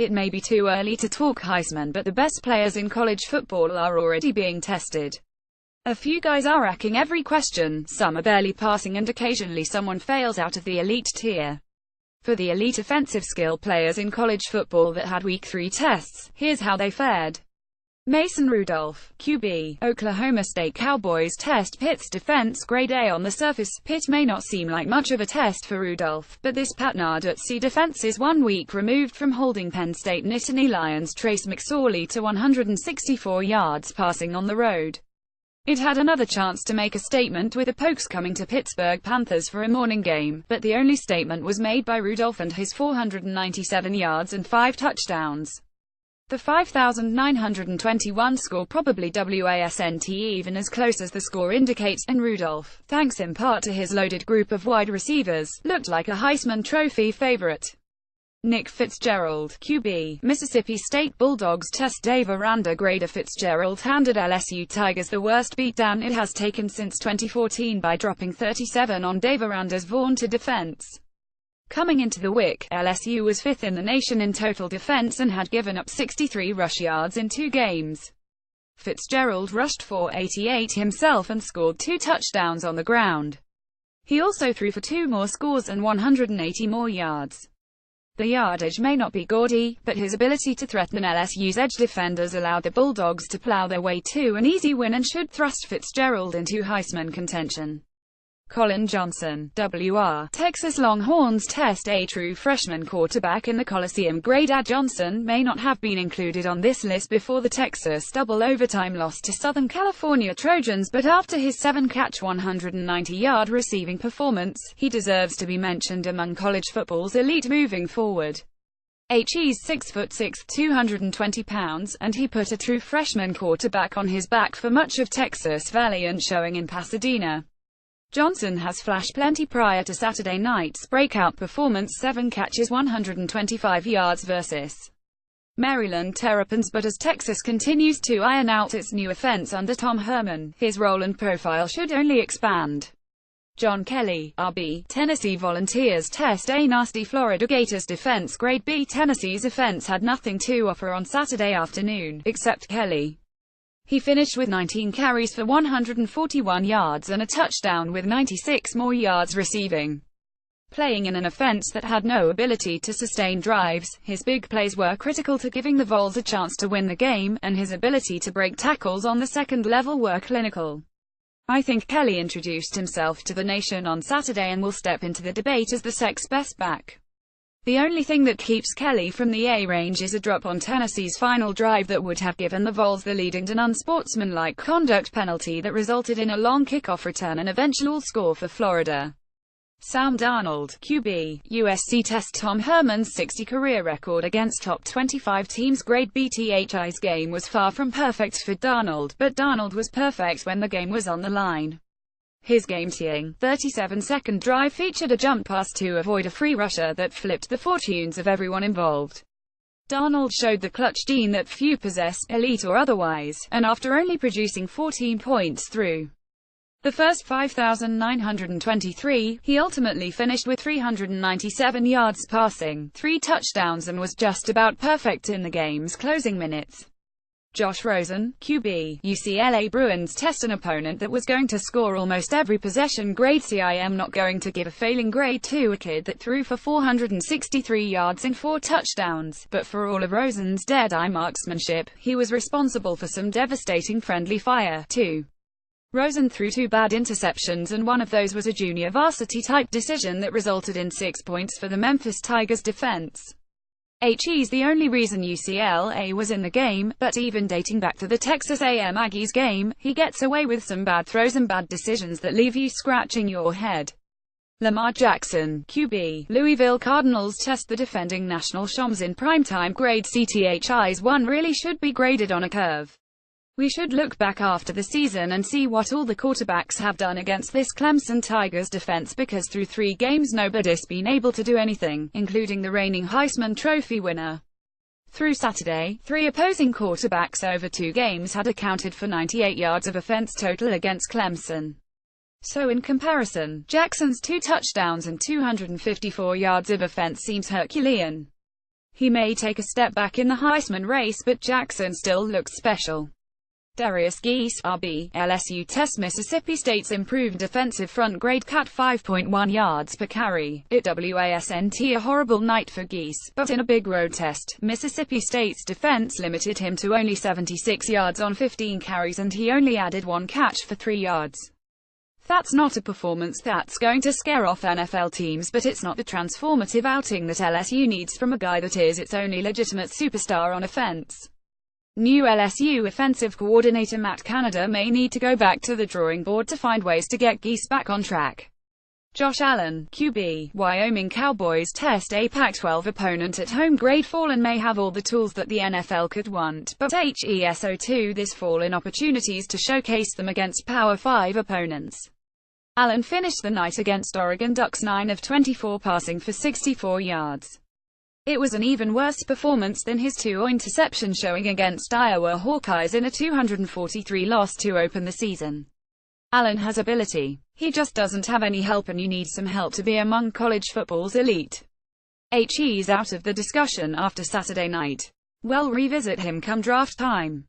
It may be too early to talk Heisman, but the best players in college football are already being tested. A few guys are racking every question, some are barely passing, and occasionally someone fails out of the elite tier. For the elite offensive skill players in college football that had Week 3 tests, here's how they fared. Mason Rudolph, QB, Oklahoma State Cowboys test. Pitt's defense, grade A on the surface. Pitt may not seem like much of a test for Rudolph, but this Patnard-Utsi defense is 1 week removed from holding Penn State Nittany Lions Trace McSorley to 164 yards passing on the road. It had another chance to make a statement with the Pokes coming to Pittsburgh Panthers for a morning game, but the only statement was made by Rudolph and his 497 yards and 5 touchdowns. The 5,921 score probably wasn't even as close as the score indicates, and Rudolph, thanks in part to his loaded group of wide receivers, looked like a Heisman Trophy favorite. Nick Fitzgerald, QB, Mississippi State Bulldogs test. Dave Aranda, grader. Fitzgerald handed LSU Tigers the worst beatdown it has taken since 2014 by dropping 37 on Dave Aranda's vaunted defense. Coming into the week, LSU was 5th in the nation in total defense and had given up 63 rush yards in 2 games. Fitzgerald rushed for 88 himself and scored 2 touchdowns on the ground. He also threw for 2 more scores and 180 more yards. The yardage may not be gaudy, but his ability to threaten LSU's edge defenders allowed the Bulldogs to plow their way to an easy win and should thrust Fitzgerald into Heisman contention. Colin Johnson, WR, Texas Longhorns test. A true freshman quarterback in the Coliseum. Grade A. Johnson may not have been included on this list before the Texas double overtime loss to Southern California Trojans, but after his 7-catch 190-yard receiving performance, he deserves to be mentioned among college football's elite moving forward. He's 6'6", 220 pounds, and he put a true freshman quarterback on his back for much of Texas' valiant showing in Pasadena. Johnson has flashed plenty prior to Saturday night's breakout performance, 7 catches 125 yards versus Maryland Terrapins, but as Texas continues to iron out its new offense under Tom Herman, his role and profile should only expand. John Kelly, RB, Tennessee Volunteers test. A nasty Florida Gators defense. Grade B. Tennessee's offense had nothing to offer on Saturday afternoon, except Kelly. He finished with 19 carries for 141 yards and a touchdown with 96 more yards receiving. Playing in an offense that had no ability to sustain drives, his big plays were critical to giving the Vols a chance to win the game, and his ability to break tackles on the second level were clinical. I think Kelly introduced himself to the nation on Saturday and will step into the debate as the sec's best back. The only thing that keeps Kelly from the A range is a drop on Tennessee's final drive that would have given the Vols the lead, and an unsportsmanlike conduct penalty that resulted in a long kickoff return and eventual score for Florida. Sam Darnold, QB, USC test. Tom Herman's 60 career record against top 25 teams. Grade B. Thi's game was far from perfect for Darnold, but Darnold was perfect when the game was on the line. His game-tying, 37-second drive featured a jump pass to avoid a free rusher that flipped the fortunes of everyone involved. Darnold showed the clutch gene that few possess, elite or otherwise, and after only producing 14 points through the first 5,923, he ultimately finished with 397 yards passing, 3 touchdowns, and was just about perfect in the game's closing minutes. Josh Rosen, QB, UCLA Bruins test. An opponent that was going to score almost every possession. Grade C. I am not going to give a failing grade to a kid that threw for 463 yards and 4 touchdowns, but for all of Rosen's dead-eye marksmanship, he was responsible for some devastating friendly fire, too. Rosen threw 2 bad interceptions, and one of those was a junior varsity-type decision that resulted in 6 points for the Memphis Tigers defense. He's the only reason UCLA was in the game, but even dating back to the Texas A&M Aggies game, he gets away with some bad throws and bad decisions that leave you scratching your head. Lamar Jackson, QB, Louisville Cardinals test. The defending national champs in primetime. Grade C. Thi's one really should be graded on a curve. We should look back after the season and see what all the quarterbacks have done against this Clemson Tigers defense, because through 3 games nobody's been able to do anything, including the reigning Heisman Trophy winner. Through Saturday, 3 opposing quarterbacks over 2 games had accounted for 98 yards of offense total against Clemson. So in comparison, Jackson's 2 touchdowns and 254 yards of offense seems Herculean. He may take a step back in the Heisman race, but Jackson still looks special. Darius Geese, RB, LSU test. Mississippi State's improved defensive front grade cut 5.1 yards per carry. It wasn't a horrible night for Geese, but in a big road test, Mississippi State's defense limited him to only 76 yards on 15 carries and he only added one catch for 3 yards. That's not a performance that's going to scare off NFL teams, but it's not the transformative outing that LSU needs from a guy that is its only legitimate superstar on offense. New LSU offensive coordinator Matt Canada may need to go back to the drawing board to find ways to get Geese back on track. Josh Allen, QB, Wyoming Cowboys test a Pac-12 opponent at home. Grade fall and may have all the tools that the NFL could want, but HESO2 this fall in opportunities to showcase them against Power 5 opponents. Allen finished the night against Oregon Ducks 9 of 24 passing for 64 yards. It was an even worse performance than his 2-interception showing against Iowa Hawkeyes in a 243 loss to open the season. Allen has ability. He just doesn't have any help, and you need some help to be among college football's elite. He's out of the discussion after Saturday night. We'll revisit him come draft time.